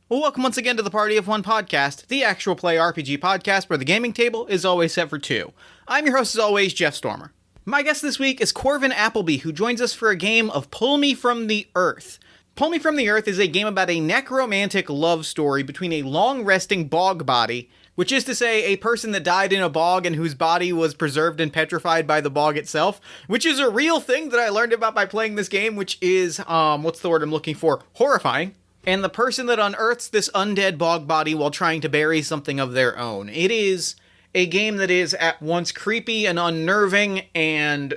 Well, welcome once again to the Party of One podcast, the actual play RPG podcast where the gaming table is always set for two. I'm your host as always, Jeff Stormer. My guest this week is Corvyn Appleby, who joins us for a game of Pull Me From the Earth. Pull Me From the Earth is a game about a necromantic love story between a long-resting bog body, which is to say a person that died in a bog and whose body was preserved and petrified by the bog itself, which is a real thing that I learned about by playing this game, which is, what's the word I'm looking for? Horrifying. And the person that unearths this undead bog body while trying to bury something of their own. It is a game that is at once creepy and unnerving and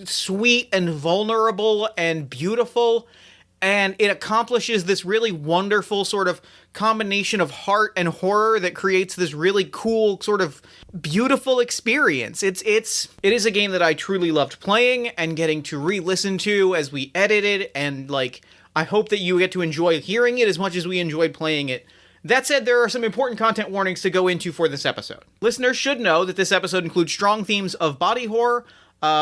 sweet and vulnerable and beautiful. And it accomplishes this really wonderful sort of combination of heart and horror that creates this really cool sort of beautiful experience. It is a game that I truly loved playing and getting to re-listen to as we edited, and I hope that you get to enjoy hearing it as much as we enjoyed playing it. That said, there are some important content warnings to go into for this episode. Listeners should know that this episode includes strong themes of body horror,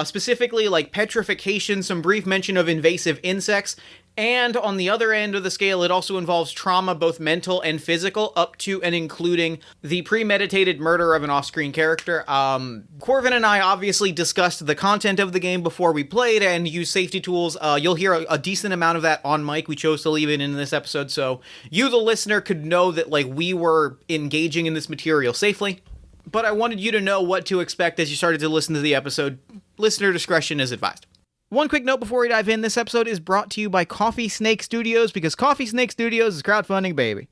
specifically like petrification, some brief mention of invasive insects, and on the other end of the scale, it also involves trauma, both mental and physical, up to and including the premeditated murder of an off-screen character. Corvyn and I obviously discussed the content of the game before we played and used safety tools. You'll hear a decent amount of that on mic. We chose to leave it in this episode so you, the listener, could know that we were engaging in this material safely. But I wanted you to know what to expect as you started to listen to the episode. Listener discretion is advised. One quick note before we dive in, this episode is brought to you by Coffee Snake Studios, because Coffee Snake Studios is crowdfunding, baby.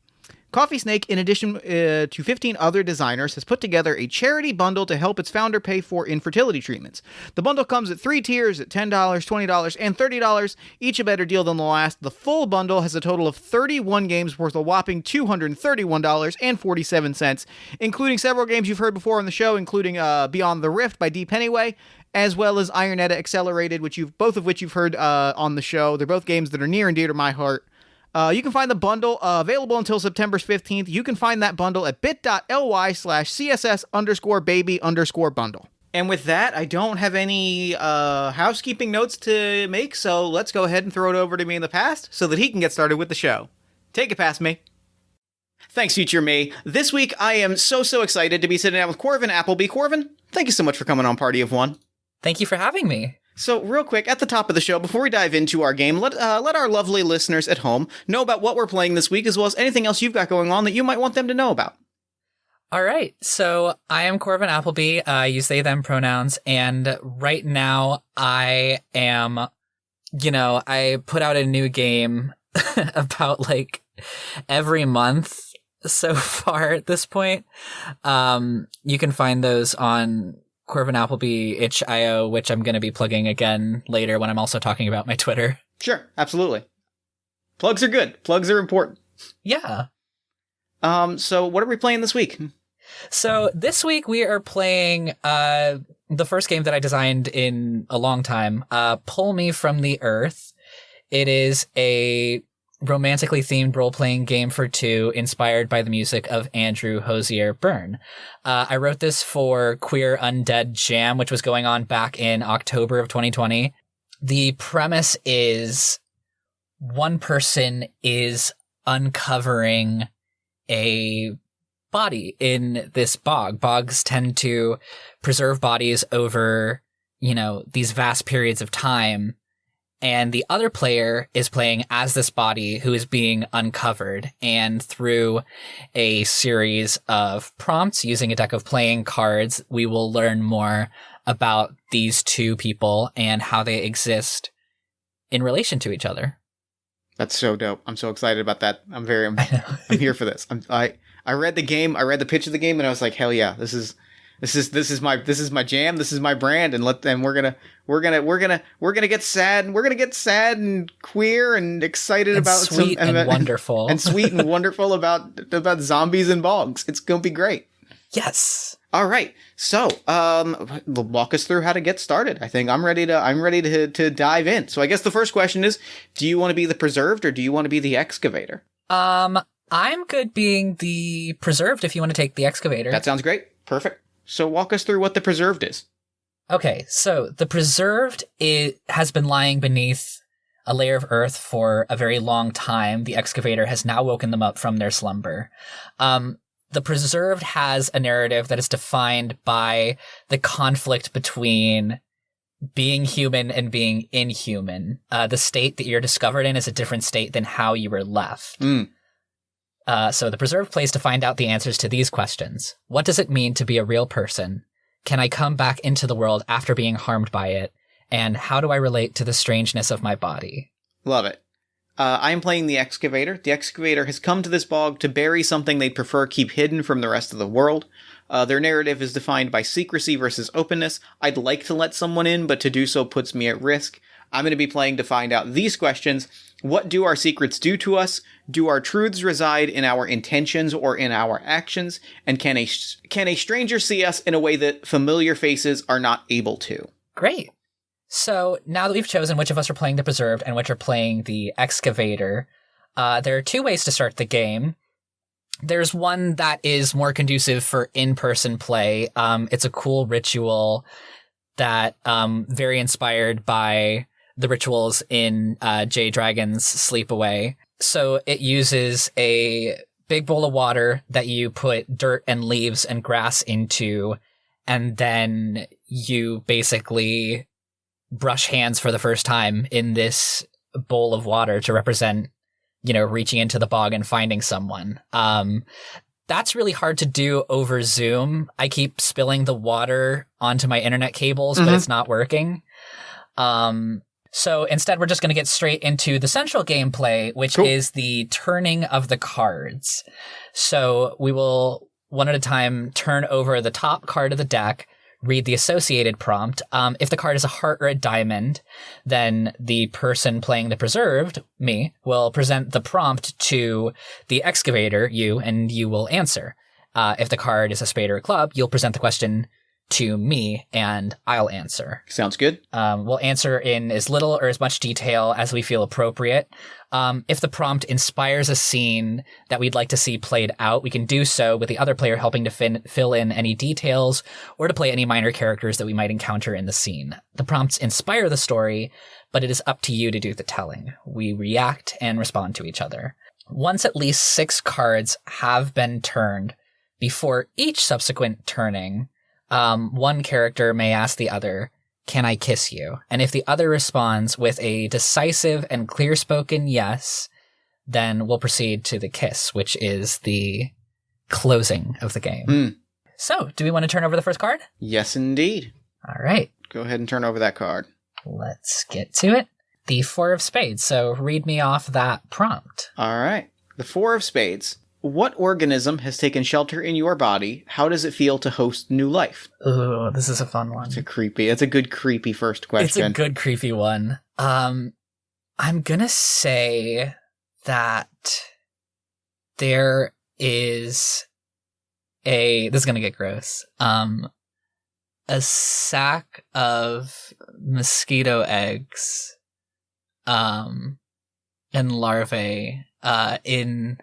Coffee Snake, in addition to 15 other designers, has put together a charity bundle to help its founder pay for infertility treatments. The bundle comes at 3 tiers at $10, $20, and $30, each a better deal than the last. The full bundle has a total of 31 games worth a whopping $231.47, including several games you've heard before on the show, including Beyond the Rift by D. Pennyway, as well as Ironetta Accelerated, both of which you've heard on the show. They're both games that are near and dear to my heart. You can find the bundle available until September 15th. You can find that bundle at bit.ly/CSS_baby_bundle. And with that, I don't have any housekeeping notes to make, so let's go ahead and throw it over to me in the past so that he can get started with the show. Take it past me. Thanks, future me. This week, I am so excited to be sitting down with Corvyn Appleby. Corvyn, thank you so much for coming on Party of One. Thank you for having me. So, real quick, at the top of the show, before we dive into our game, let our lovely listeners at home know about what we're playing this week, as well as anything else you've got going on that you might want them to know about. All right, so I am Corvyn Appleby. I use they, them pronouns, and right now I am, I put out a new game about, every month so far at this point. You can find those on Corvyn Appleby itch.io, which I'm going to be plugging again later when I'm also talking about my Twitter. Sure, absolutely. Plugs are good. Plugs are important. Yeah. So what are we playing this week? So this week we are playing the first game that I designed in a long time, Pull Me From the Earth. It is a romantically themed role-playing game for two inspired by the music of Andrew Hosier Byrne. I wrote this for Queer Undead Jam, which was going on back in October of 2020. The premise is one person is uncovering a body in this bog. Bogs tend to preserve bodies over, these vast periods of time. And the other player is playing as this body who is being uncovered. And through a series of prompts using a deck of playing cards, we will learn more about these two people and how they exist in relation to each other. That's so dope. I'm so excited about that. I'm here for this. I read the game. I read the pitch of the game, and I was like, hell yeah, this is my jam. This is my brand, and we're gonna get sad, and we're gonna get sad and queer and excited about sweet and wonderful and sweet and wonderful about zombies and bogs. It's gonna be great. Yes. All right. So, walk us through how to get started. I think I'm ready to dive in. So I guess the first question is, do you want to be the preserved or do you want to be the excavator? I'm good being the preserved if you want to take the excavator. That sounds great. Perfect. So walk us through what the preserved is. Okay, so the preserved has been lying beneath a layer of earth for a very long time. The excavator has now woken them up from their slumber. The preserved has a narrative that is defined by the conflict between being human and being inhuman. The state that you're discovered in is a different state than how you were left. So the preserved plays to find out the answers to these questions. What does it mean to be a real person? Can I come back into the world after being harmed by it? And how do I relate to the strangeness of my body? Love it. I'm playing the excavator. The excavator has come to this bog to bury something they'd prefer keep hidden from the rest of the world. Their narrative is defined by secrecy versus openness. I'd like to let someone in, but to do so puts me at risk. I'm going to be playing to find out these questions. What do our secrets do to us? Do our truths reside in our intentions or in our actions? And can a stranger see us in a way that familiar faces are not able to? Great. So now that we've chosen which of us are playing the preserved and which are playing the excavator, there are two ways to start the game. There's one that is more conducive for in-person play. It's a cool ritual that very inspired by the rituals in J. Dragon's Sleepaway. So it uses a big bowl of water that you put dirt and leaves and grass into, and then you basically brush hands for the first time in this bowl of water to represent, reaching into the bog and finding someone. That's really hard to do over Zoom. I keep spilling the water onto my internet cables, but it's not working. So instead, we're just going to get straight into the central gameplay, which is the turning of the cards. So we will, one at a time, turn over the top card of the deck, read the associated prompt. If the card is a heart or a diamond, then the person playing the preserved, me, will present the prompt to the excavator, you, and you will answer. If the card is a spade or a club, you'll present the question to me, and I'll answer. Sounds good. We'll answer in as little or as much detail as we feel appropriate. If the prompt inspires a scene that we'd like to see played out, we can do so with the other player helping to fill in any details or to play any minor characters that we might encounter in the scene. The prompts inspire the story, but it is up to you to do the telling. We react and respond to each other. Once at least 6 cards have been turned, before each subsequent turning, one character may ask the other, "Can I kiss you?" And if the other responds with a decisive and clear-spoken yes, then we'll proceed to the kiss, which is the closing of the game. So, do we want to turn over the first card? Yes, indeed. All right. Go ahead and turn over that card. Let's get to it. The 4 of Spades. So, read me off that prompt. All right. The 4 of Spades. What organism has taken shelter in your body? How does it feel to host new life? Ooh, this is a fun one. It's a good creepy first question. It's a good creepy one. I'm gonna say that there is this is gonna get gross. A sack of mosquito eggs, and larvae, in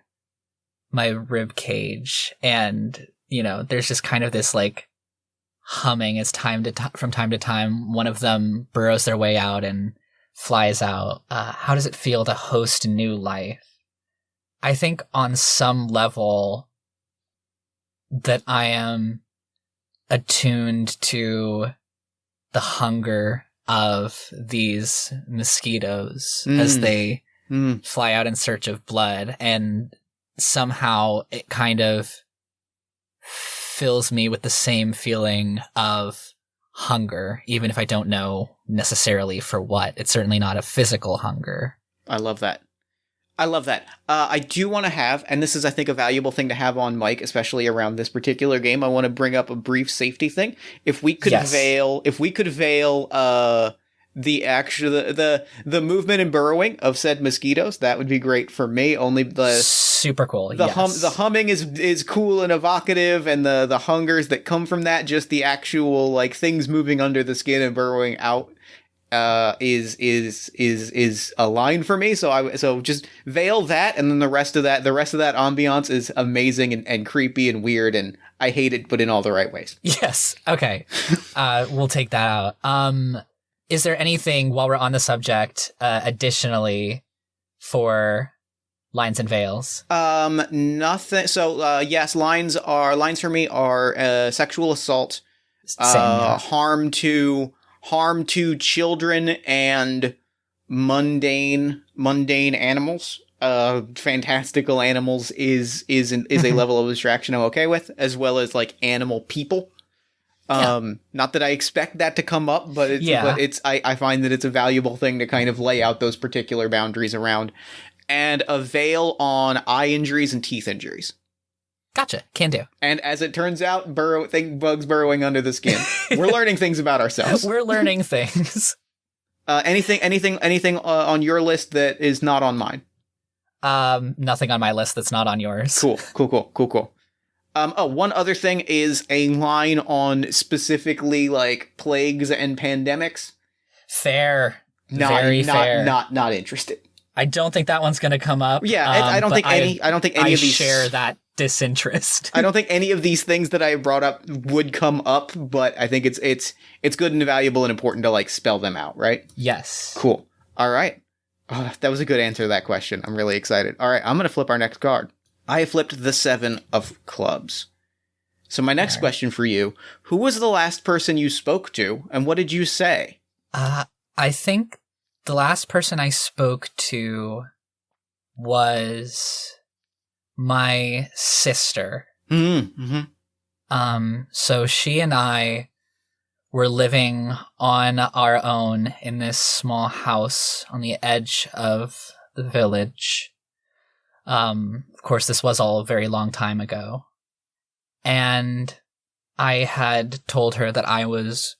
my rib cage, and there's just kind of this like humming as from time to time one of them burrows their way out and flies out. How does it feel to host new life? I think on some level that I am attuned to the hunger of these mosquitoes as they fly out in search of blood, and somehow it kind of fills me with the same feeling of hunger, even if I don't know necessarily for what. It's certainly not a physical hunger. I love that. I do want to have, and this is, I think, a valuable thing to have on mic, especially around this particular game. I want to bring up a brief safety thing. If we could veil the movement and burrowing of said mosquitoes, that would be great for me. Only the super cool. The humming is cool and evocative, and the hungers that come from that, just the actual like things moving under the skin and burrowing out, is a line for me. So just veil that, and then the rest of that ambiance is amazing and creepy and weird, and I hate it, but in all the right ways. Yes. Okay. We'll take that out. is there anything, while we're on the subject, additionally for lines and veils? Nothing. So, yes, lines for me are sexual assault, Same, yeah. harm to children and mundane animals. Fantastical animals is a level of abstraction I'm okay with, as well as like animal people. Not that I expect that to come up, but I find that it's a valuable thing to kind of lay out those particular boundaries around. And a veil on eye injuries and teeth injuries. Gotcha. Can do. And as it turns out, bugs burrowing under the skin. We're learning things about ourselves. We're learning things. Anything on your list that is not on mine? Nothing on my list that's not on yours. Cool. One other thing is a line on specifically like plagues and pandemics. Fair. Very fair. Not interested. I don't think that one's going to come up. Yeah, I don't think any of these share that disinterest. I don't think any of these things that I brought up would come up, but I think it's good and valuable and important to like spell them out, right? Yes. Cool. All right. Oh, that was a good answer to that question. I'm really excited. All right, I'm going to flip our next card. I have flipped the 7 of clubs. So my next question for you, who was the last person you spoke to and what did you say? I think the last person I spoke to was my sister. Mm-hmm. So she and I were living on our own in this small house on the edge of the village. Of course, this was all a very long time ago. And I had told her that I was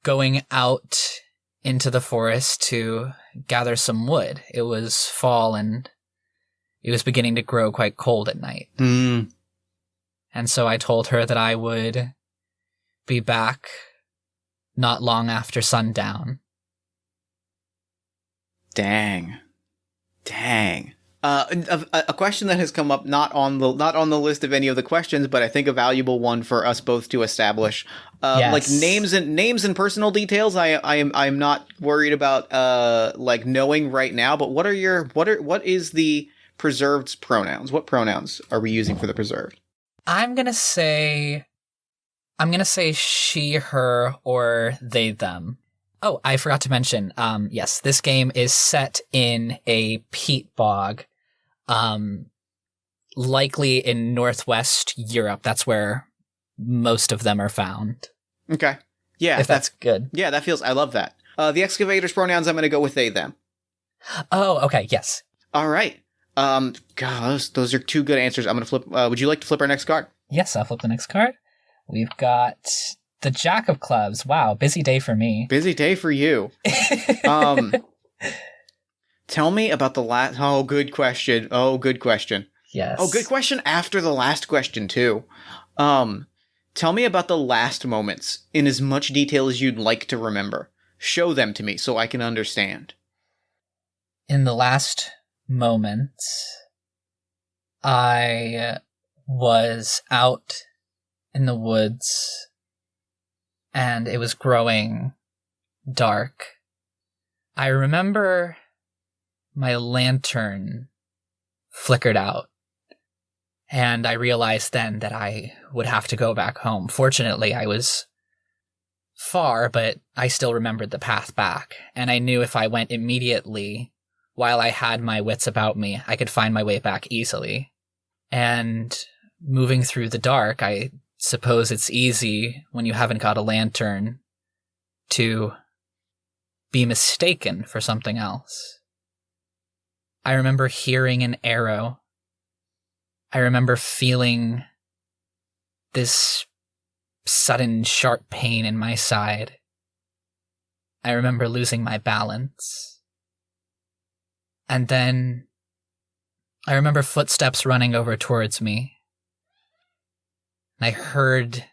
going out into the forest to gather some wood. It was fall and it was beginning to grow quite cold at night. Mm. And so I told her that I would be back not long after sundown. Dang. A question that has come up not on the list of any of the questions, but I think a valuable one for us both to establish. Yes. Like names and personal details. I'm not worried about like knowing right now. But what is the preserved's pronouns? What pronouns are we using for the preserved? I'm gonna say she, her, or they, them. Oh, I forgot to mention. Yes, this game is set in a peat bog. Likely in Northwest Europe. That's where most of them are found. Okay. Yeah. If that's good. Yeah, that feels, I love that. The excavator's pronouns, I'm going to go with they, them. Oh, okay. Yes. All right. God, those are 2 good answers. I'm going to flip. Would you like to flip our next card? Yes, I'll flip the next card. We've got the Jack of Clubs. Wow. Busy day for me. Busy day for you. Tell me about the last... Oh, good question. Yes. Oh, good question after the last question, too. Tell me about the last moments in as much detail as you'd like to remember. Show them to me so I can understand. In the last moments, I was out in the woods, and it was growing dark. I remember my lantern flickered out, and I realized then that I would have to go back home. Fortunately, I was far, but I still remembered the path back, and I knew if I went immediately, while I had my wits about me, I could find my way back easily. And moving through the dark, I suppose it's easy when you haven't got a lantern to be mistaken for something else. I remember hearing an arrow. I remember feeling this sudden sharp pain in my side. I remember losing my balance. And then I remember footsteps running over towards me. And I heard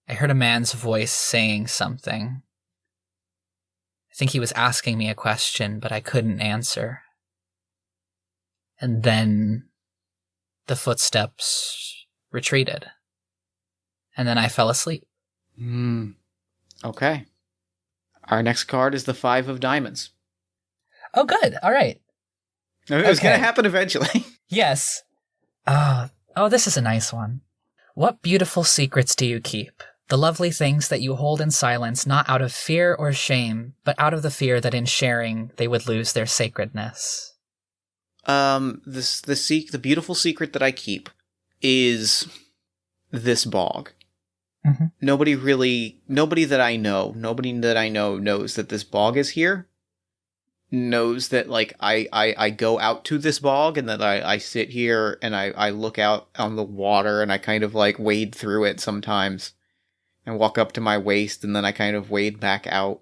a man's voice saying something. I think he was asking me a question, but I couldn't answer. And then the footsteps retreated. And then I fell asleep. Okay. Our next card is the 5 of diamonds. Oh, good. All right. It was going to happen eventually. Yes. Oh, this is a nice one. What beautiful secrets do you keep? The lovely things that you hold in silence, not out of fear or shame, but out of the fear that in sharing they would lose their sacredness. The beautiful secret that I keep is this bog. Mm-hmm. Nobody that I know knows that this bog is here. Knows that, like, I go out to this bog and that I sit here and I look out on the water and I kind of, like, wade through it sometimes and walk up to my waist and then I kind of wade back out.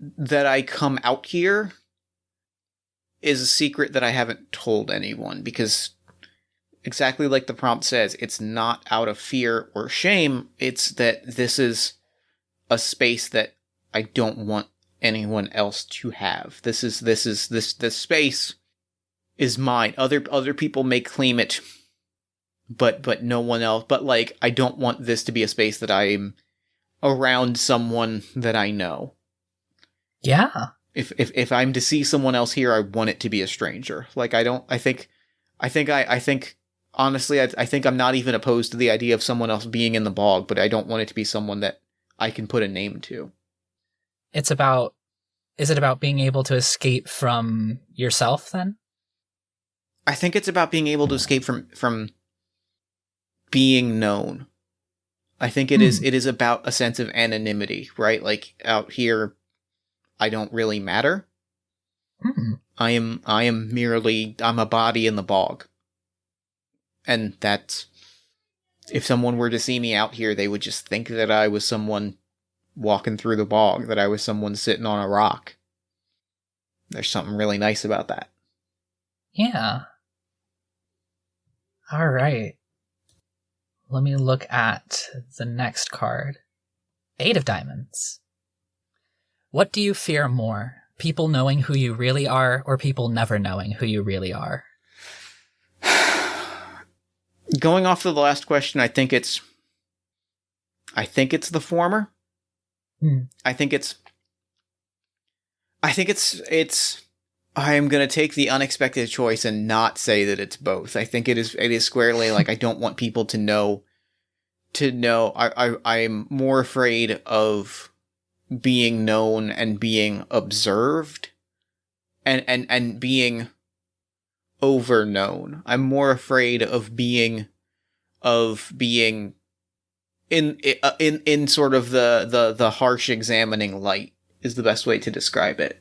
That I come out here is a secret that I haven't told anyone, because exactly like the prompt says, it's not out of fear or shame. It's that this is a space that I don't want anyone else to have. This space is mine. Other people may claim it, but no one else. But, like, I don't want this to be a space that I'm around someone that I know. Yeah. If I'm to see someone else here, I want it to be a stranger. Like, honestly, I think I'm not even opposed to the idea of someone else being in the bog, but I don't want it to be someone that I can put a name to. Is it about being able to escape from yourself then? I think it's about being able to escape from being known. I think it is about a sense of anonymity, right? Like, out here, I don't really matter. I'm a body in the bog. And that's, if someone were to see me out here, they would just think that I was someone walking through the bog, that I was someone sitting on a rock. There's something really nice about that. Yeah. All right. Let me look at the next card. 8 of diamonds. What do you fear more? People knowing who you really are, or people never knowing who you really are? Going off of the last question, I think it's the former. I think it's I am going to take the unexpected choice and not say that it's both. I think it is squarely like, I don't want people to know. I'm more afraid of being known and being observed and being overknown. I'm more afraid of being in sort of the harsh examining light is the best way to describe it.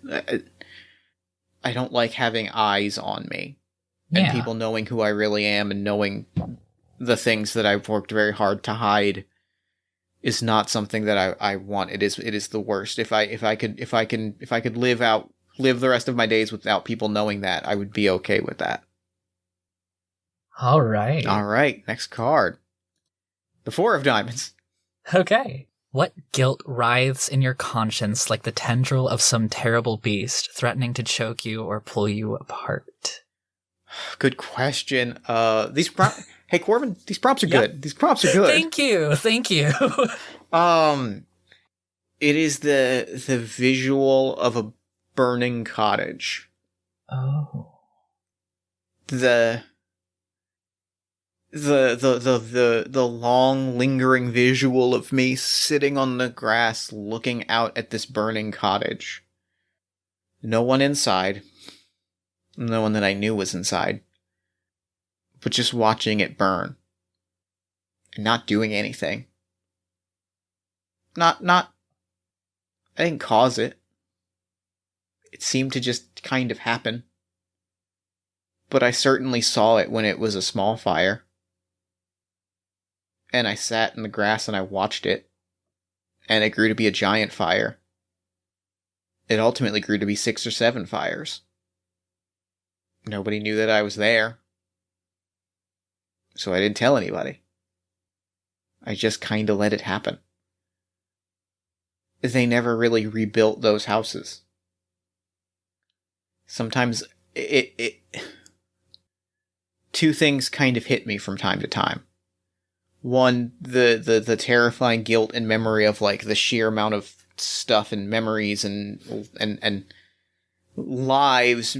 I don't like having eyes on me and people knowing who I really am and knowing the things that I've worked very hard to hide is not something that I want. It is the worst. If I could live the rest of my days without people knowing that, I would be okay with that. All right. Next card. The 4 of diamonds. Okay. What guilt writhes in your conscience like the tendril of some terrible beast, threatening to choke you or pull you apart? Good question. Hey, Corvyn, these prompts are good. These prompts are good. Thank you. It is the visual of a burning cottage. Oh. The long lingering visual of me sitting on the grass looking out at this burning cottage. No one inside. No one that I knew was inside. But just watching it burn. And not doing anything. I didn't cause it. It seemed to just kind of happen. But I certainly saw it when it was a small fire. And I sat in the grass and I watched it. And it grew to be a giant fire. It ultimately grew to be 6 or 7 fires. Nobody knew that I was there. So I didn't tell anybody. I just kind of let it happen. They never really rebuilt those houses. Sometimes two things kind of hit me from time to time. One, the terrifying guilt and memory of, like, the sheer amount of stuff and memories and lives,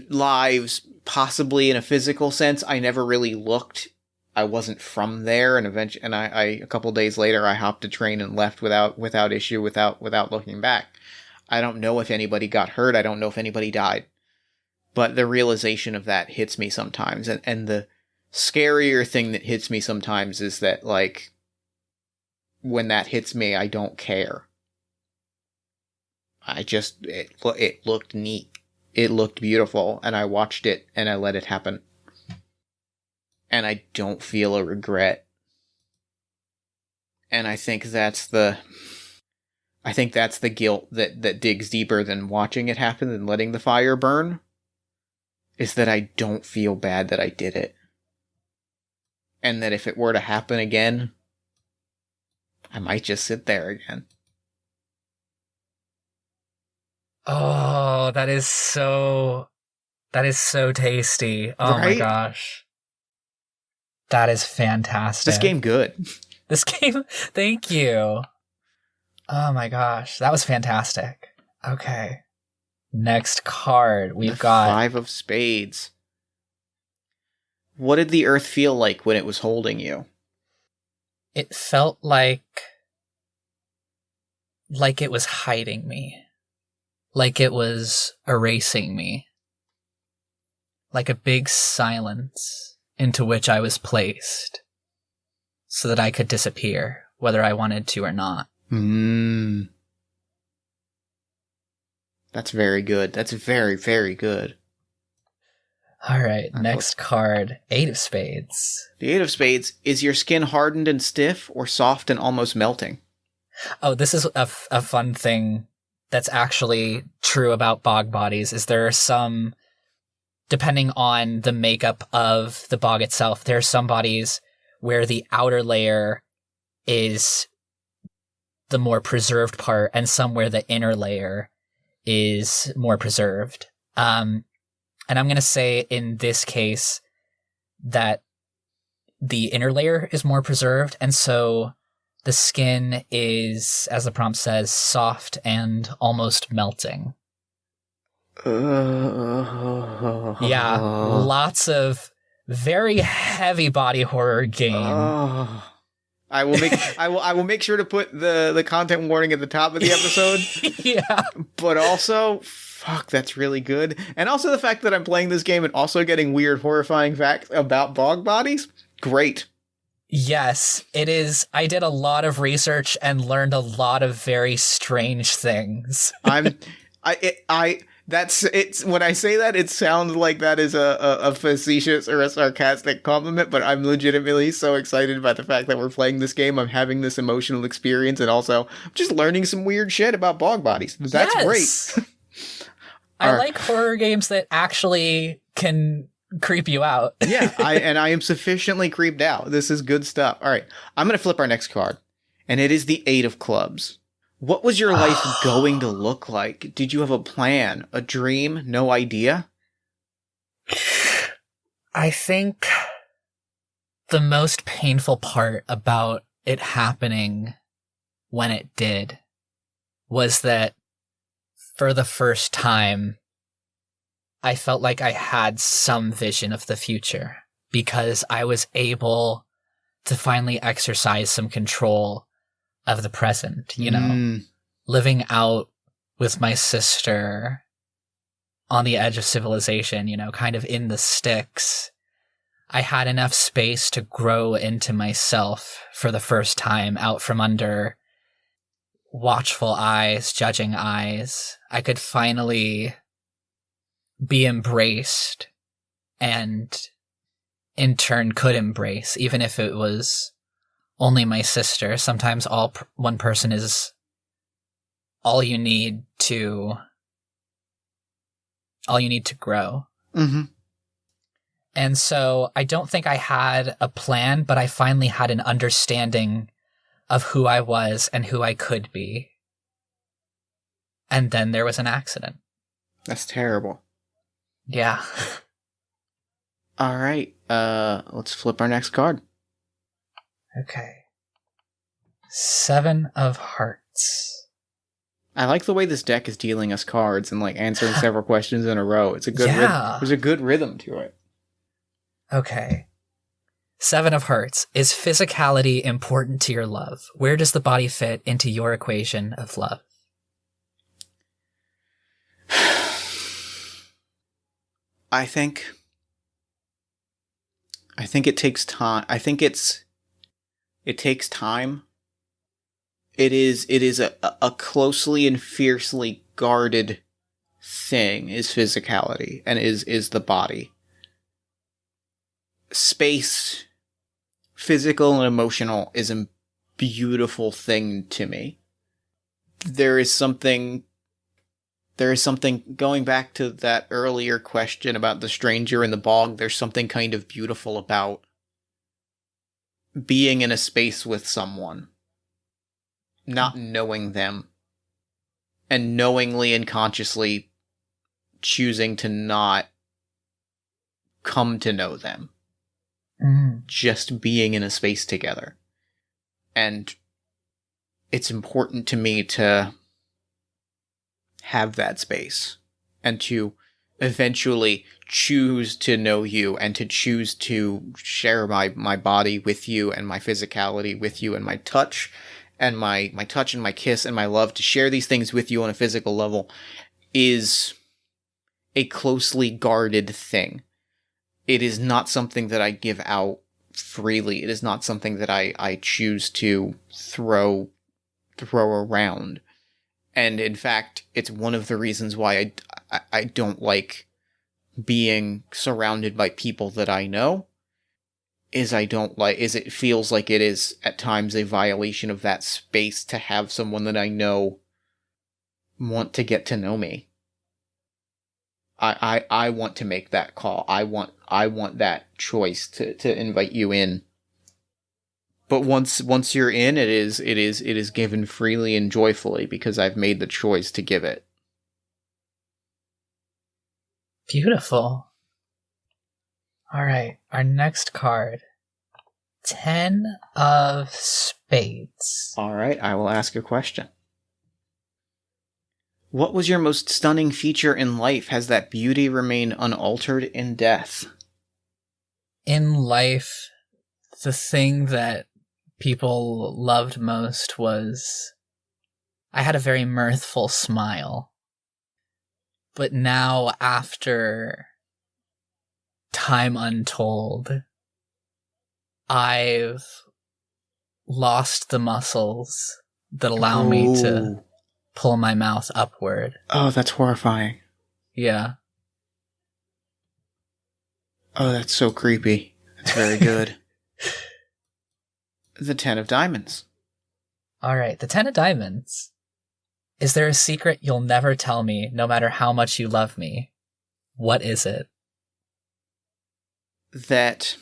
possibly in a physical sense. I never really looked. I wasn't from there, and eventually, and I a couple days later, I hopped a train and left without issue, without looking back. I don't know if anybody got hurt. I don't know if anybody died. But the realization of that hits me sometimes. And the scarier thing that hits me sometimes is that, like, when that hits me, I don't care. It looked neat. It looked beautiful, and I watched it, and I let it happen. And I don't feel a regret. And I think that's the guilt that digs deeper than watching it happen and letting the fire burn, is that I don't feel bad that I did it. And that if it were to happen again, I might just sit there again. Oh, that is so tasty. Oh, right? My gosh. That is fantastic. This game good. This game, thank you. Oh my gosh, that was fantastic. Okay. Next card, we've got 5 of Spades. What did the earth feel like when it was holding you? It felt like it was hiding me. Like it was erasing me. Like a big silence into which I was placed so that I could disappear, whether I wanted to or not. That's very good. That's very, very good. All right, next card, 8 of Spades. The 8 of Spades, is your skin hardened and stiff or soft and almost melting? Oh, this is a fun thing that's actually true about bog bodies, is there are some, depending on the makeup of the bog itself, there are some bodies where the outer layer is the more preserved part, and some where the inner layer is more preserved. And I'm going to say in this case that the inner layer is more preserved, and so the skin is, as the prompt says, soft and almost melting. Yeah, lots of very heavy body horror game. I will make sure to put the content warning at the top of the episode. Yeah. But also, fuck, that's really good. And also the fact that I'm playing this game and also getting weird, horrifying facts about bog bodies. Great. Yes, it is. I did a lot of research and learned a lot of very strange things. That's it's when I say that, it sounds like that is a facetious or a sarcastic compliment, but I'm legitimately so excited about the fact that we're playing this game. I'm having this emotional experience, and also just learning some weird shit about bog bodies. That's great. I like horror games that actually can creep you out. Yeah, I am sufficiently creeped out. This is good stuff. All right, I'm going to flip our next card, and it is the 8 of Clubs. What was your life going to look like? Did you have a plan, a dream, no idea? I think the most painful part about it happening when it did was that for the first time, I felt like I had some vision of the future because I was able to finally exercise some control of the present, you know, living out with my sister on the edge of civilization, you know, kind of in the sticks. I had enough space to grow into myself for the first time, out from under watchful eyes, judging eyes. I could finally be embraced and in turn could embrace, even if it was only my sister. Sometimes one person is all you need to grow. Mm-hmm. And so I don't think I had a plan, but I finally had an understanding of who I was and who I could be. And then there was an accident. That's terrible. Yeah. All right. Let's flip our next card. Okay. 7 of Hearts. I like the way this deck is dealing us cards and like answering several questions in a row. It's a good rhythm. There's a good rhythm to it. Okay. 7 of Hearts. Is physicality important to your love? Where does the body fit into your equation of love? I think it takes time. It takes time. It is a closely and fiercely guarded thing, is physicality, and is the body. Space, physical and emotional, is a beautiful thing to me. There is something going back to that earlier question about the stranger in the bog. There's something kind of beautiful about being in a space with someone, not knowing them, and knowingly and consciously choosing to not come to know them. Just being in a space together. And it's important to me to have that space and to eventually choose to know you and to choose to share my body with you and my physicality with you and my touch and my touch and my kiss and my love, to share these things with you on a physical level is a closely guarded thing. It is not something that I give out freely. It is not something that I choose to throw around. And in fact, it's one of the reasons why I don't like being surrounded by people that I know, is it feels like it is at times a violation of that space to have someone that I know want to get to know me. I want to make that call. I want that choice to invite you in. But once you're in, it is given freely and joyfully because I've made the choice to give it. Beautiful. All right, our next card. 10 of Spades. All right, I will ask a question. What was your most stunning feature in life? Has that beauty remained unaltered in death? In life, the thing that people loved most was I had a very mirthful smile. But now, after time untold, I've lost the muscles that allow me to pull my mouth upward. Oh, that's horrifying. Yeah. Oh, that's so creepy. That's very good. The 10 of Diamonds. All right, the 10 of Diamonds. Is there a secret you'll never tell me, no matter how much you love me? What is it? That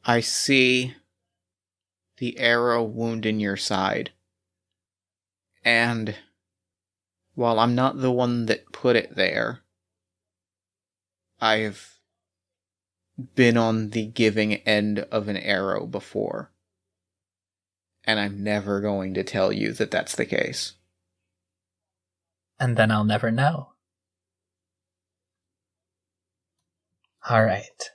I see the arrow wound in your side. And while I'm not the one that put it there, I've been on the giving end of an arrow before. And I'm never going to tell you that that's the case. And then I'll never know. All right.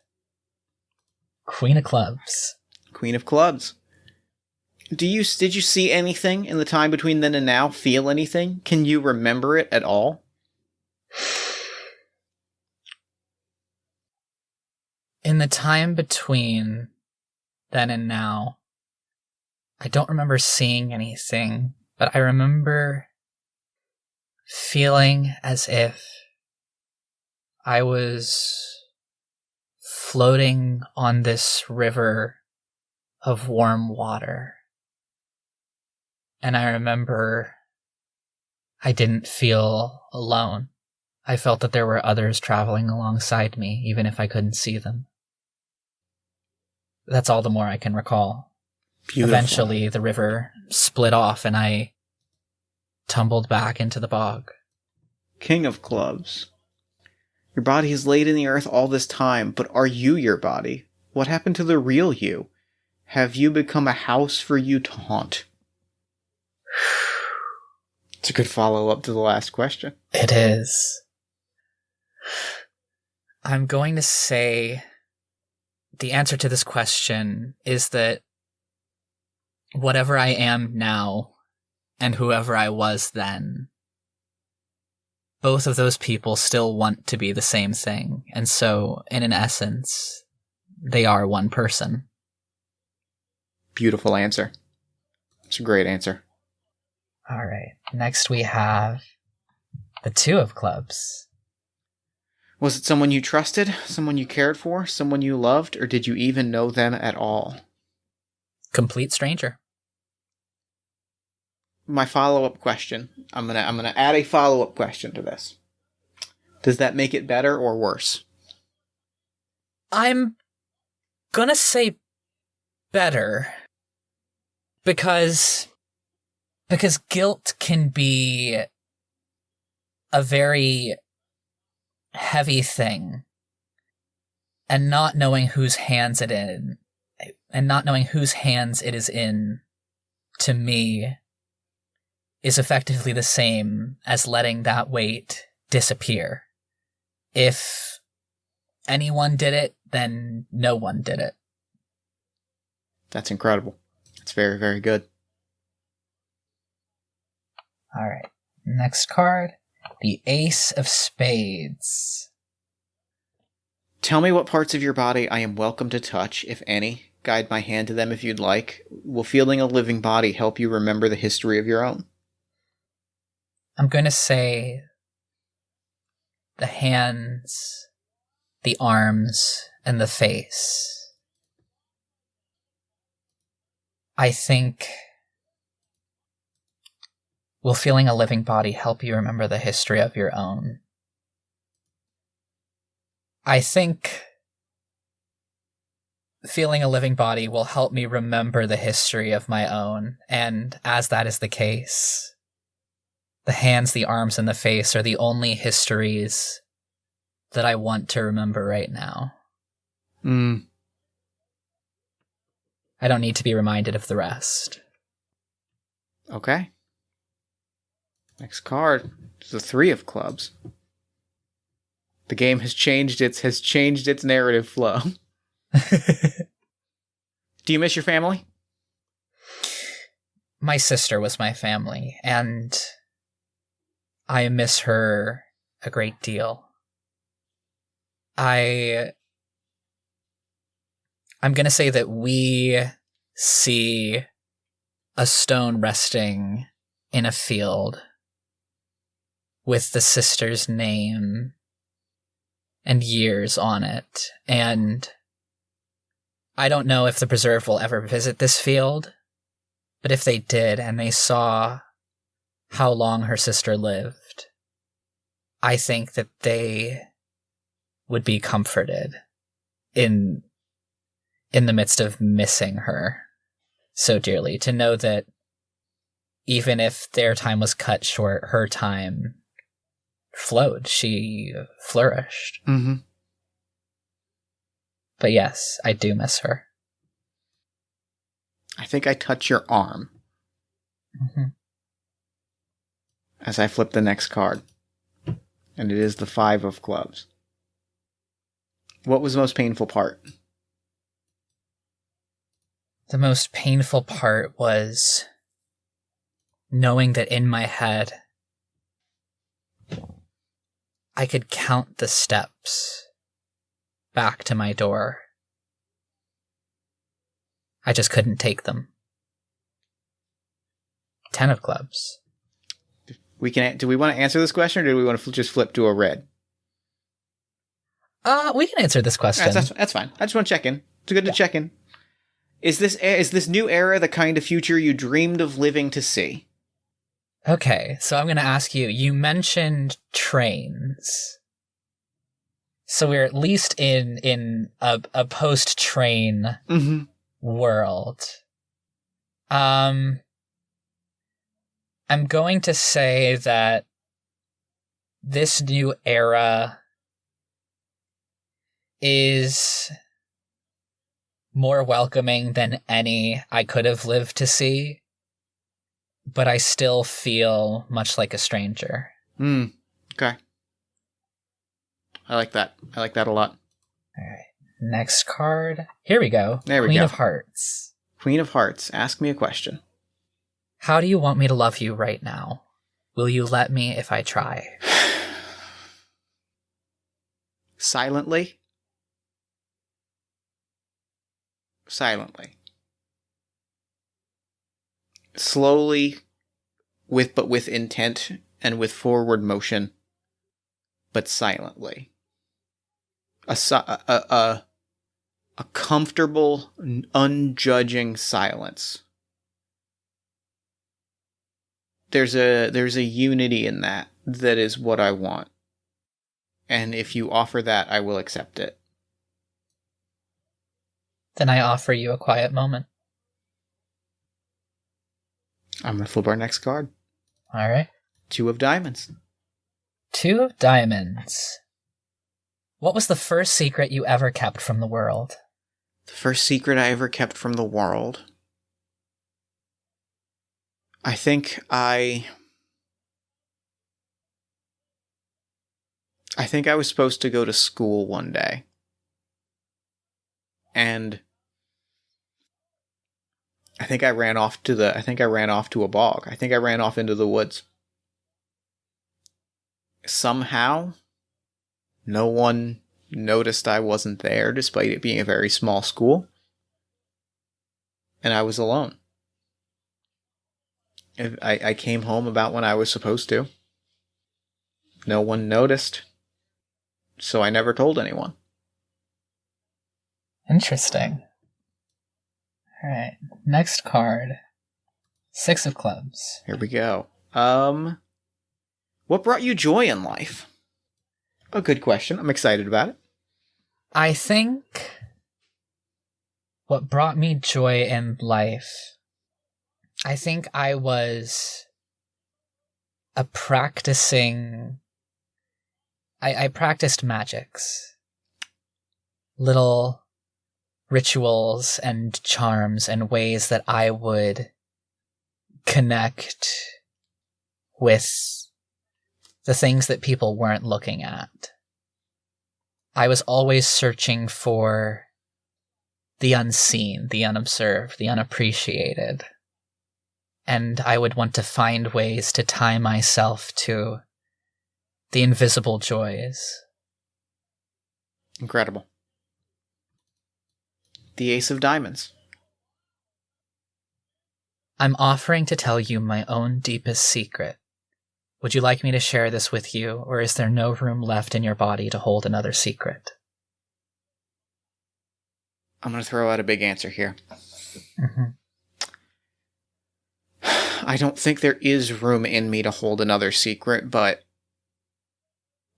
Queen of Clubs. Queen of Clubs. Did you see anything in the time between then and now? Feel anything? Can you remember it at all? In the time between then and now, I don't remember seeing anything, but I remember feeling as if I was floating on this river of warm water. And I remember I didn't feel alone. I felt that there were others traveling alongside me, even if I couldn't see them. That's all the more I can recall. Beautiful. Eventually, the river split off and I tumbled back into the bog. King of Clubs. Your body is laid in the earth all this time, but are you your body? What happened to the real you? Have you become a house for you to haunt? It's a good follow-up to the last question. It is. I'm going to say the answer to this question is that whatever I am now and whoever I was then, both of those people still want to be the same thing. And so, in an essence, they are one person. Beautiful answer. It's a great answer. All right. Next we have the Two of Clubs. Was it someone you trusted, someone you cared for, someone you loved, or did you even know them at all? Complete stranger. My follow-up question. I'm gonna add a follow-up question to this. Does that make it better or worse? I'm gonna say better because guilt can be a very heavy thing, and not knowing whose hands it is in, to me, is effectively the same as letting that weight disappear. If anyone did it, then no one did it. That's incredible. It's very, very good. All right. Next card, the Ace of Spades. Tell me what parts of your body I am welcome to touch, if any. Guide my hand to them if you'd like. Will feeling a living body help you remember the history of your own? I'm going to say the hands, the arms, and the face. I think, will feeling a living body help you remember the history of your own? I think feeling a living body will help me remember the history of my own, and as that is the case, the hands, the arms, and the face are the only histories that I want to remember right now. I don't need to be reminded of the rest. Okay. Next card is the Three of Clubs. The game has changed its narrative flow. Do you miss your family? My sister was my family, and I miss her a great deal. I'm going to say that we see a stone resting in a field with the sister's name and years on it. And I don't know if the preserve will ever visit this field, but if they did and they saw how long her sister lived, I think that they would be comforted in the midst of missing her so dearly, to know that even if their time was cut short, her time flowed. She flourished. Mm-hmm. But yes, I do miss her. I think I touch your arm. Mm-hmm. As I flip the next card. And it is the Five of Clubs. What was the most painful part? The most painful part was knowing that in my head, I could count the steps back to my door. I just couldn't take them. 10 of Clubs. Do we want to answer this question, or do we want to just flip to a red? We can answer this question. That's fine. I just want to check in. It's good to check in. Is this new era the kind of future you dreamed of living to see? Okay, so I'm going to ask you. You mentioned trains, so we're at least in a post-train world. I'm going to say that this new era is more welcoming than any I could have lived to see. but I still feel much like a stranger. Okay. I like that. I like that a lot. All right. Next card. Here we go. There we Queen go. of Hearts. Queen of Hearts, ask me a question. How do you want me to love you right now? Will you let me if I try? Silently. Silently. Slowly, with intent and with forward motion, but silently. A comfortable, unjudging silence. There's a unity in that is what I want. And if you offer that, I will accept it. Then I offer you a quiet moment. I'm going to flip our next card. All right. 2 of diamonds. 2 of diamonds. What was the first secret you ever kept from the world? The first secret I ever kept from the world. I think I was supposed to go to school one day. And I think I ran off to a bog. I think I ran off into the woods. Somehow, no one noticed I wasn't there, despite it being a very small school. And I was alone. I came home about when I was supposed to. No one noticed. So I never told anyone. Interesting. All right. Next card. 6 of clubs. Here we go. What brought you joy in life? A good question. I'm excited about it. I think what brought me joy in life, I think I was I practiced magics. Little rituals and charms and ways that I would connect with the things that people weren't looking at. I was always searching for the unseen, the unobserved, the unappreciated. And I would want to find ways to tie myself to the invisible joys. Incredible. The Ace of Diamonds. I'm offering to tell you my own deepest secret. Would you like me to share this with you, or is there no room left in your body to hold another secret? I'm going to throw out a big answer here. Mm-hmm. I don't think there is room in me to hold another secret, but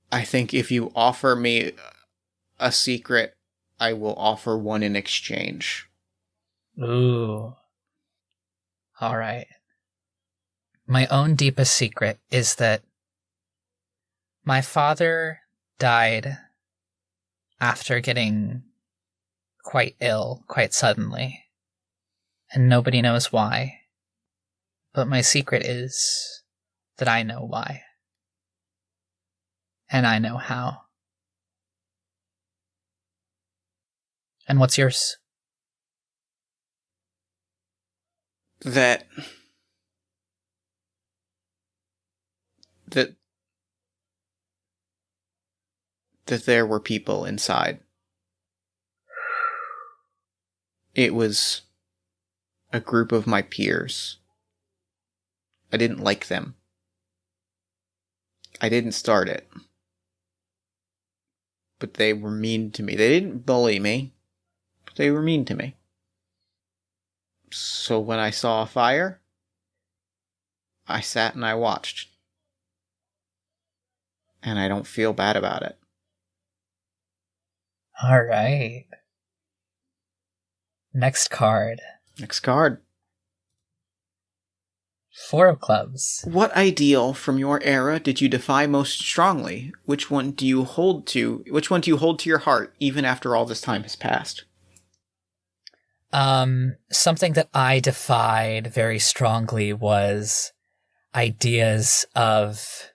I think if you offer me a secret, I will offer one in exchange. Ooh. All right. My own deepest secret is that my father died after getting quite ill, quite suddenly, and nobody knows why. But my secret is that I know why. And I know how. And what's yours? That there were people inside. It was a group of my peers. I didn't like them. I didn't start it. But they were mean to me. They didn't bully me, but they were mean to me. So when I saw a fire, I sat and I watched. And I don't feel bad about it. All right. Next card. Next card. 4 of clubs. What ideal from your era did you defy most strongly? Which one do you hold to? Which one do you hold to your heart even after all this time has passed? Something that I defied very strongly was ideas of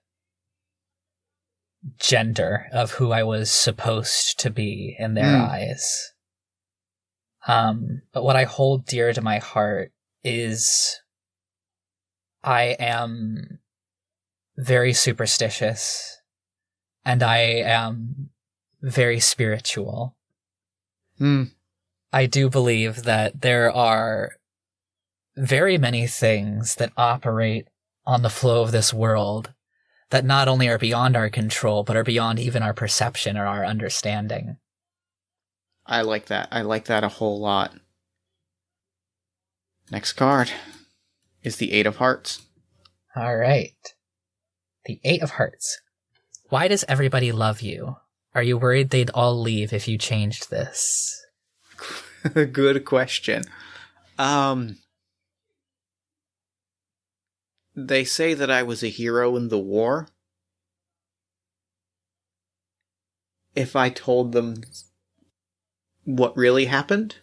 gender, of who I was supposed to be in their eyes. But what I hold dear to my heart is I am very superstitious and I am very spiritual. I do believe that there are very many things that operate on the flow of this world that not only are beyond our control, but are beyond even our perception or our understanding. I like that. I like that a whole lot. Next card is the Eight of Hearts. All right. The Eight of Hearts. Why does everybody love you? Are you worried they'd all leave if you changed this? Good question. They say that I was a hero in the war. If I told them what really happened,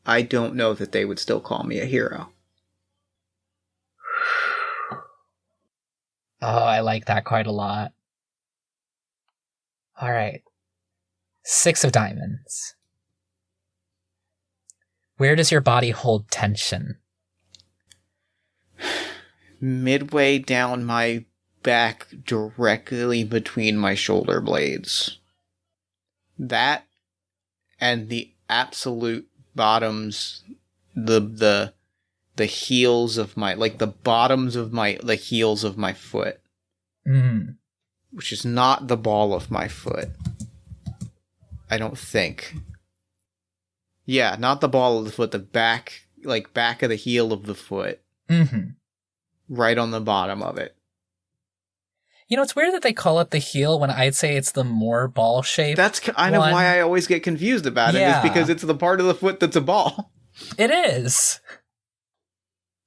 I don't know that they would still call me a hero. Oh, I like that quite a lot. All right. Six of Diamonds. Where does your body hold tension? Midway down my back, directly between my shoulder blades. That and the absolute bottoms, the heels of my, like the bottoms of the heels of my foot. Which is not the ball of my foot. I don't think. Yeah, not the ball of the foot, the back of the heel of the foot. Right on the bottom of it. You know, it's weird that they call it the heel when I'd say it's the more ball shape. That's kind of why I always get confused about it, is because it's the part of the foot that's a ball. It is.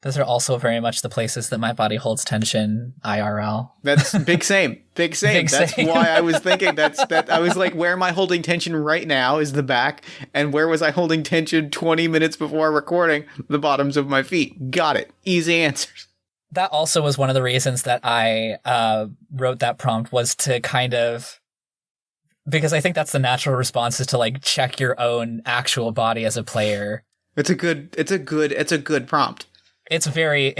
Those are also very much the places that my body holds tension, IRL. That's big same. Big same. That's why I was thinking that I was like, where am I holding tension right now is the back, and where was I holding tension 20 minutes before recording? The bottoms of my feet. Got it. Easy answers. That also was one of the reasons that I wrote that prompt, was to kind of, because I think that's the natural response, is to like check your own actual body as a player. It's a good prompt. It's very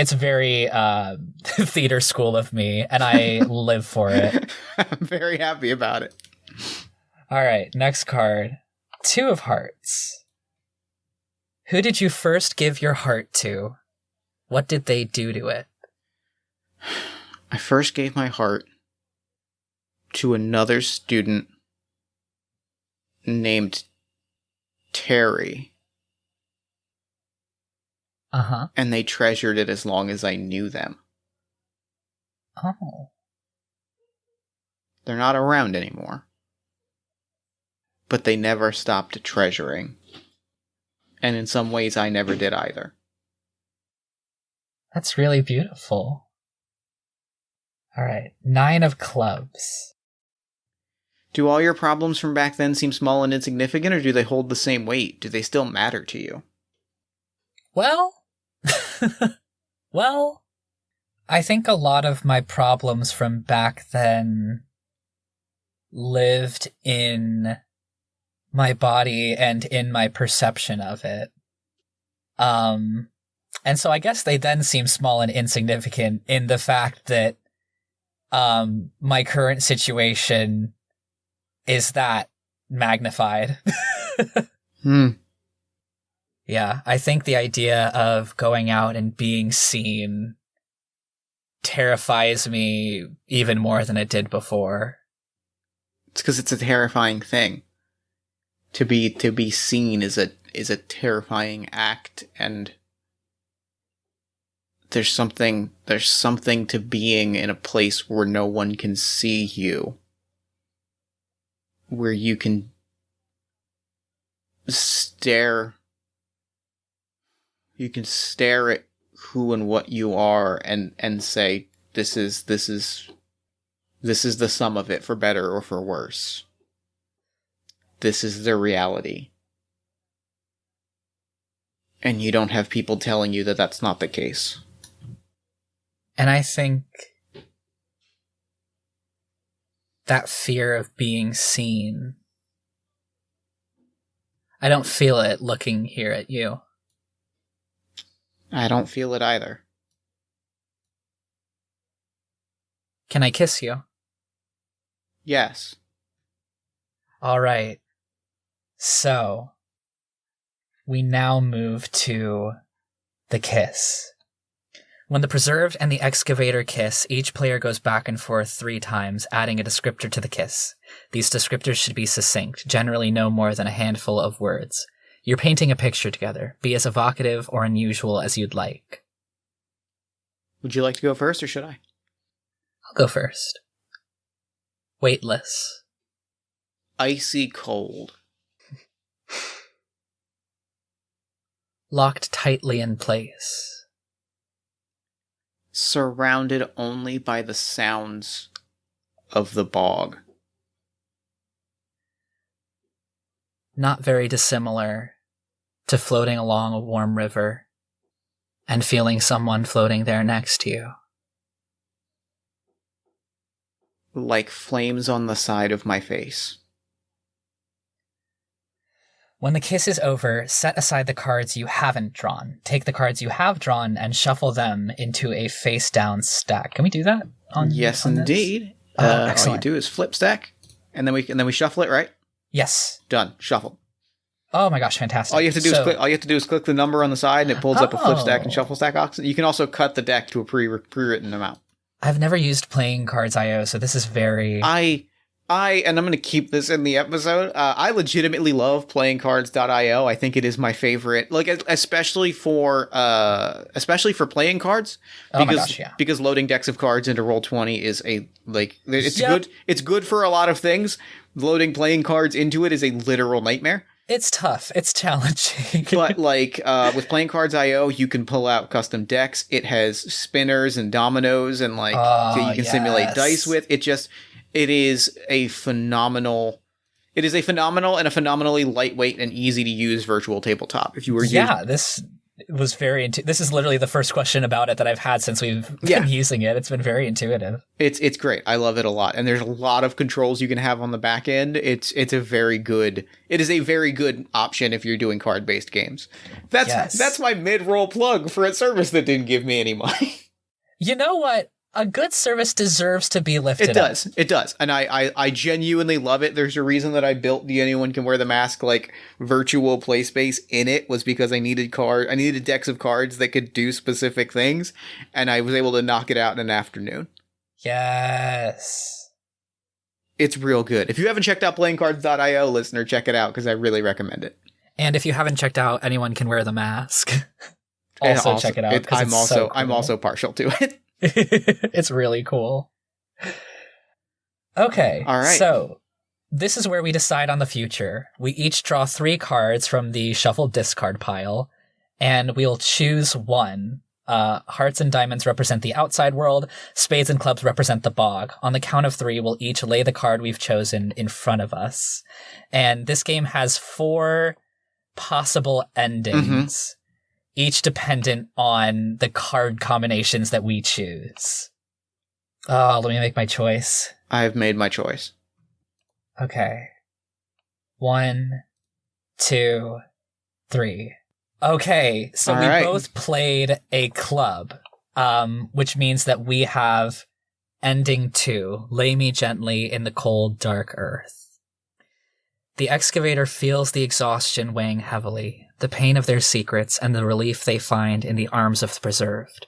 theater school of me, and I live for it. I'm very happy about it. All right, next card. Two of Hearts. Who did you first give your heart to? What did they do to it? I first gave my heart to another student named Terry. And they treasured it as long as I knew them. Oh. They're not around anymore. But they never stopped treasuring. And in some ways, I never did either. That's really beautiful. All right, 9 of Clubs. Do all your problems from back then seem small and insignificant, or do they hold the same weight? Do they still matter to you? Well, I think a lot of my problems from back then lived in my body and in my perception of it. And so I guess they then seem small and insignificant in the fact that my current situation is that magnified. Yeah, I think the idea of going out and being seen terrifies me even more than it did before. It's because it's a terrifying thing. To be seen is a terrifying act, and there's something to being in a place where no one can see you, where you can stare at who and what you are and say, this is the sum of it, for better or for worse. This is the reality. And you don't have people telling you that that's not the case. And I think that fear of being seen, I don't feel it looking here at you. I don't feel it either. Can I kiss you? Yes. All right. So, we now move to the kiss. When the preserved and the excavator kiss, each player goes back and forth 3 times, adding a descriptor to the kiss. These descriptors should be succinct, generally no more than a handful of words. You're painting a picture together. Be as evocative or unusual as you'd like. Would you like to go first, or should I? I'll go first. Weightless. Icy cold. Locked tightly in place. Surrounded only by the sounds of the bog. Not very dissimilar to floating along a warm river and feeling someone floating there next to you. Like flames on the side of my face. When the kiss is over, set aside the cards you haven't drawn. Take the cards you have drawn and shuffle them into a face-down stack. Can we do that? Yes, on indeed. Excellent. All you do is flip stack, and then we shuffle it, right? Yes. Done. Shuffle. Oh my gosh, fantastic! All you have to do is click the number on the side, and it pulls up a flip stack and shuffle stack option. You can also cut the deck to a pre-written amount. I've never used playing cards IO, so this is very. And I'm going to keep this in the episode. I legitimately love playingcards.io. I think it is my favorite, like especially for playing cards. Because, oh my gosh, yeah. Because loading decks of cards into Roll20 is good. It's good for a lot of things. Loading playing cards into it is a literal nightmare. It's tough. It's challenging. But with Playing Cards IO, you can pull out custom decks. It has spinners and dominoes and you can simulate dice with. It is a phenomenal and a phenomenally lightweight and easy to use virtual tabletop. If you were this was very this is literally the first question about it that I've had since we've been using it. It's been very intuitive. It's great. I love it a lot. And there's a lot of controls you can have on the back end. It is a very good option if you're doing card-based games. That's my mid-roll plug for a service that didn't give me any money. You know what? A good service deserves to be lifted up. It does. And I genuinely love it. There's a reason that I built the Anyone Can Wear the Mask virtual play space in it, was because I needed decks of cards that could do specific things, and I was able to knock it out in an afternoon. Yes. It's real good. If you haven't checked out playingcards.io, listener, check it out, because I really recommend it. And if you haven't checked out Anyone Can Wear the Mask, also check it out. I'm also partial to it. It's really cool. Okay, all right. So this is where we decide on the future. We each draw 3 cards from the shuffled discard pile, and we'll choose one. Hearts and diamonds represent the outside world. Spades and clubs represent the bog. On the count of 3, we'll each lay the card we've chosen in front of us. And this game has 4 possible endings. Each dependent on the card combinations that we choose. Oh, let me make my choice. I've made my choice. Okay. 1, 2, 3. Okay, so we both played a club, which means that we have ending 2, lay me gently in the cold, dark earth. The excavator feels the exhaustion weighing heavily, the pain of their secrets, and the relief they find in the arms of the preserved.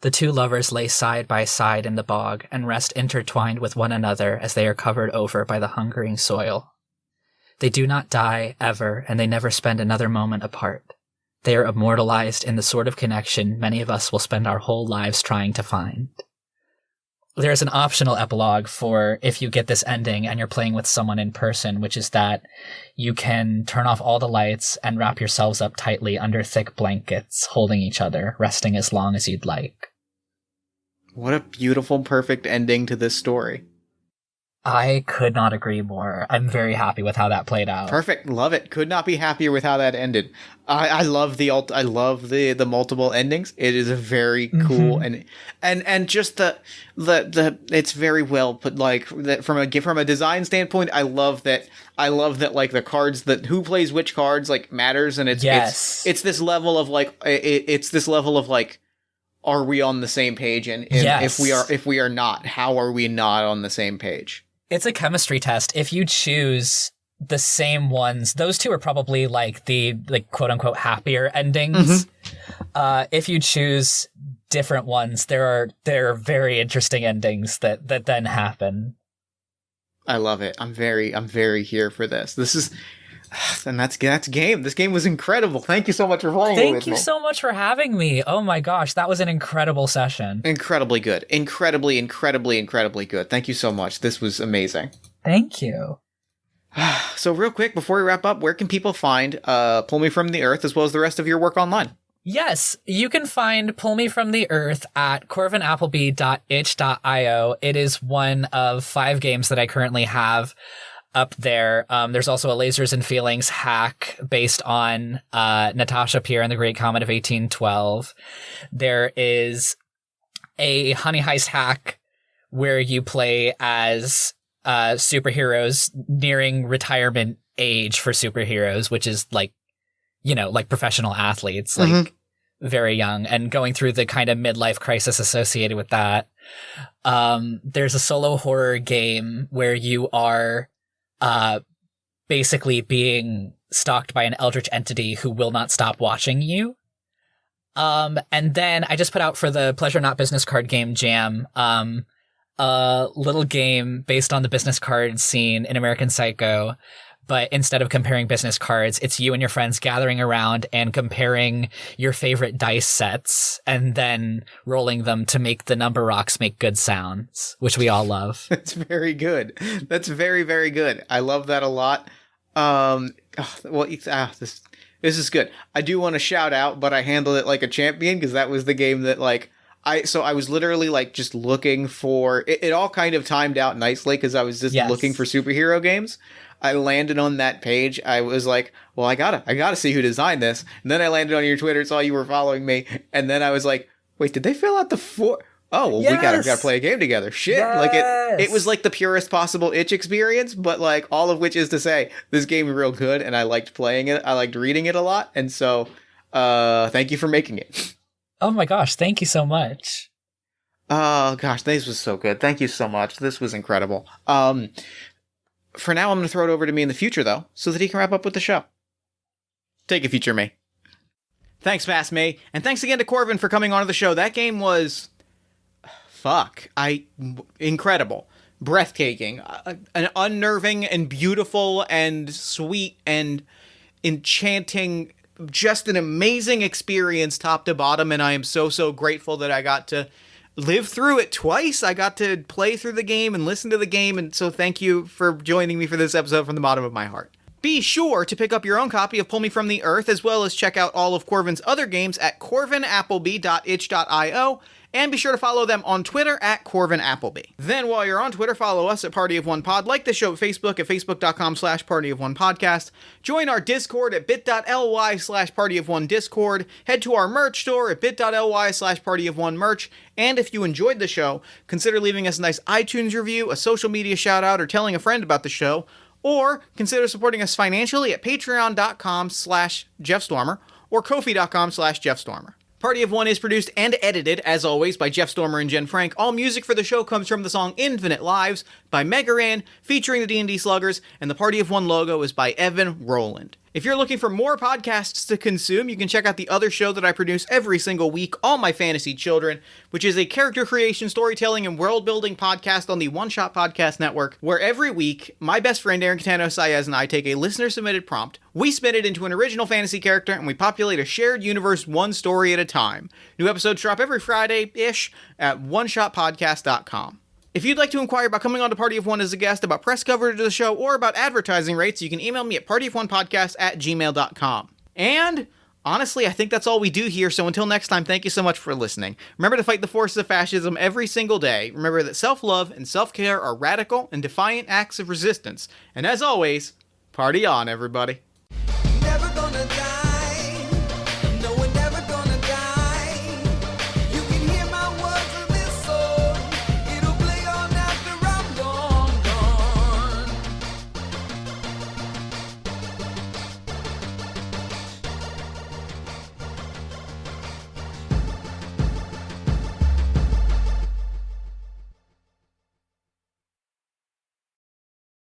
The 2 lovers lay side by side in the bog and rest intertwined with one another as they are covered over by the hungering soil. They do not die, ever, and they never spend another moment apart. They are immortalized in the sort of connection many of us will spend our whole lives trying to find. There's an optional epilogue for if you get this ending and you're playing with someone in person, which is that you can turn off all the lights and wrap yourselves up tightly under thick blankets, holding each other, resting as long as you'd like. What a beautiful, perfect ending to this story. I could not agree more. I'm very happy with how that played out. Perfect. Love it. Could not be happier with how that ended. I love the multiple endings. It is a very cool and just the it's very well put, like that from a design standpoint. I love that like the cards that who plays which cards like matters, and it's this level of like it's this level of like, are we on the same page? And if we are not, how are we not on the same page? It's a chemistry test. If you choose the same ones, those two are probably like the quote unquote happier endings. If you choose different ones, there are very interesting endings that then happen. I love it. I'm very here for this. This is, and that's game. This game was incredible. Thank you so much for playing it with me. Thank you so much for having me. Oh my gosh, that was an incredible session. Incredibly good. Incredibly good. Thank you so much. This was amazing. Thank you. So real quick, before we wrap up, where can people find Pull Me From the Earth as well as the rest of your work online? Yes, you can find Pull Me From the Earth at corvynappleby.itch.io. It is one of 5 games that I currently have up there. There's also a Lasers and Feelings hack based on Natasha Pierre and the Great Comet of 1812. There is a Honey Heist hack where you play as superheroes nearing retirement age for superheroes, which is like, you know, like professional athletes, like very young and going through the kind of midlife crisis associated with that. There's a solo horror game where you are basically being stalked by an eldritch entity who will not stop watching you. And then I just put out for the Pleasure Not Business Card Game Jam, a little game based on the business card scene in American Psycho. But instead of comparing business cards, it's you and your friends gathering around and comparing your favorite dice sets and then rolling them to make the number rocks make good sounds, which we all love. That's very good. That's very, very good. I love that a lot. This is good. I do want to shout out, but I handled it like a champion because that was the game that like I was literally like just looking for it. It all kind of timed out nicely because I was just looking for superhero games. I landed on that page. I was like, well, I gotta see who designed this. And then I landed on your Twitter, saw you were following me. And then I was like, wait, did they fill out the 4? Oh, well, we gotta play a game together. Shit. Yes. Like it was like the purest possible itch experience, but like all of which is to say this game is real good and I liked playing it. I liked reading it a lot. And so, thank you for making it. Oh my gosh. Thank you so much. Oh gosh, this was so good. Thank you so much. This was incredible. For now, I'm going to throw it over to me in the future, though, so that he can wrap up with the show. Take it, future me. Thanks, past me. And thanks again to Corvyn for coming onto the show. That game was... incredible. Breathtaking. An unnerving and beautiful and sweet and enchanting... Just an amazing experience top to bottom, and I am so grateful that I got to live through it twice. I got to play through the game and listen to the game, and so thank you for joining me for this episode from the bottom of my heart. Be sure to pick up your own copy of Pull Me From the Earth, as well as check out all of Corvyn's other games at corvynappleby.itch.io, and be sure to follow them on Twitter at Corvyn Appleby. Then while you're on Twitter, follow us at Party of One Pod, like the show at Facebook at facebook.com/partyofonepodcast, join our Discord at bit.ly/partyofonediscord, head to our merch store at bit.ly/partyofonemerch, and if you enjoyed the show, consider leaving us a nice iTunes review, a social media shout out, or telling a friend about the show, or consider supporting us financially at patreon.com/JeffStormer or ko-fi.com/JeffStormer. Party of One is produced and edited, as always, by Jeff Stormer and Jen Frank. All music for the show comes from the song Infinite Lives by Megaran, featuring the D&D Sluggers, and the Party of One logo is by Evan Rowland. If you're looking for more podcasts to consume, you can check out the other show that I produce every single week, All My Fantasy Children, which is a character creation, storytelling, and world-building podcast on the One Shot Podcast Network, where every week, my best friend Aaron Catano Saez and I take a listener-submitted prompt, we spin it into an original fantasy character, and we populate a shared universe one story at a time. New episodes drop every Friday-ish at oneshotpodcast.com. If you'd like to inquire about coming on to Party of One as a guest, about press coverage of the show, or about advertising rates, you can email me at partyofonepodcast@gmail.com. And Honestly, I think that's all we do here, so until next time, thank you so much for listening. Remember to fight the forces of fascism every single day. Remember that self-love and self-care are radical and defiant acts of resistance. And as always, party on, everybody.